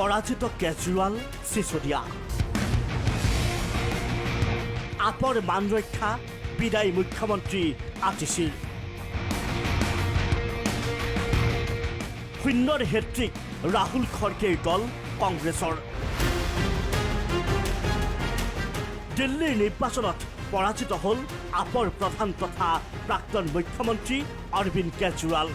পৰাজিত কেজৰিৱাল চিচোদিয়া আপৰ মান ৰক্ষা বিদায়ী মুখ্যমন্ত্ৰী আতিশীৰ শূন্যৰ হেট্ৰিক ৰাহুল খড়গেৰ দল কংগ্ৰেছৰ দিল্লীৰ নিৰ্বাচনত পৰাজিত হল আপৰ প্ৰধান তথা প্ৰাক্তন মুখ্যমন্ত্ৰী অৰবিন্দ কেজৰিৱাল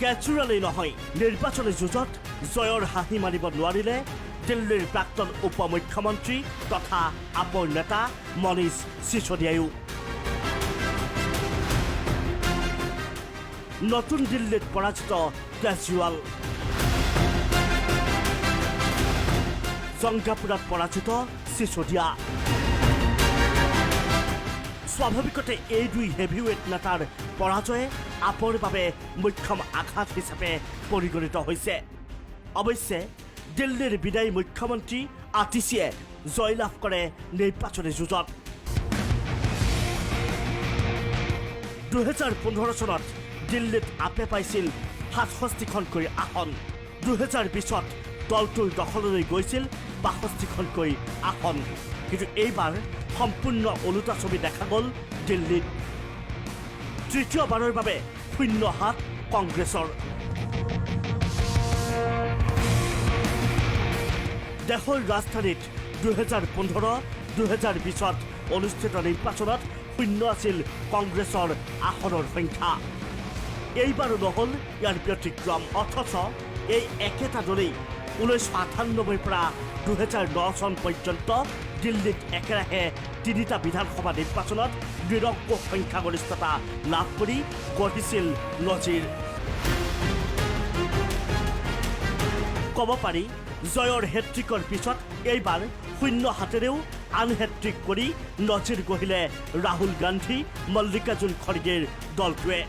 কেজৰিৱালেই নহয় নিৰ্বাচনী যুঁজত জয়ৰ হাঁহি মাৰিব নোৱাৰিলে দিল্লীৰ প্ৰাক্তন উপ মুখ্যমন্ত্ৰী তথা আপৰ নেতা মনীষ চিচোদিয়ায়ো নতুন দিল্লীত পৰাজিত কেজৰিৱাল জংগাপুৰত পৰাজিত চিচোদিয়া স্বাভাৱিকতে এই দুই হেভিৱেট নেতাৰ পৰাজয়ে আপৰ বাবে মুখ্যম আঘাত হিচাপে পৰিগণিত হৈছে অৱশ্যে দিল্লীৰ বিদায়ী মুখ্যমন্ত্ৰী আতিশীয়ে জয়লাভ কৰে নিৰ্বাচনী যুঁজত 2015 চনত দিল্লীত আপে পাইছিল 67খনকৈ আসন 2020ত দলটোৰ দখললৈ গৈছিল 62খনকৈ আসন কিন্তু এইবাৰ সম্পূৰ্ণ ওলোটা ছবি দেখা গ'ল দিল্লীত তৃতীয়বাৰৰ বাবে শূন্য হাত কংগ্ৰেছৰ দেশৰ ৰাজধানীত 2015-2020ত অনুষ্ঠিত নিৰ্বাচনত শূন্য আছিল কংগ্ৰেছৰ আসনৰ সংখ্যা এইবাৰো নহল ইয়াৰ ব্যতিক্ৰম অথচ এই একেটা দলেই 1998 পৰা 2009 চন পৰ্যন্ত দিল্লীত একেৰাহে তিনিটা বিধানসভা নিৰ্বাচনত নিৰংকুশ সংখ্যাগৰিষ্ঠতা লাভ কৰি গঢ়িছিল নজিৰ ক'ব পাৰি জয়ৰ হেট্ৰিকৰ পিছত এইবাৰ শূন্য হাতেৰেও আন হেট্ৰিক কৰি নজিৰ গঢ়িলে ৰাহুল গান্ধী মল্লিকাৰ্জুন খড়গেৰ দলটোৱে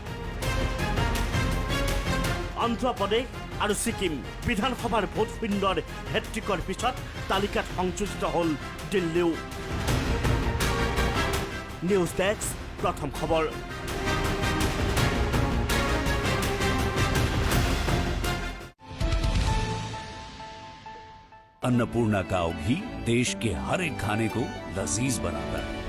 অন্ধ্ৰপ্ৰদেশ আৰু ছিকিম বিধানসভাৰ ভোট শূন্যৰ হেট্ৰিকৰ পিছত তালিকাত সংযোজিত হল দিল্লীও নিউজ ডেস্ক প্ৰথম খবৰ अन्नपूर्णा काव घी देश के हर एक खाने को लजीज बनाता है।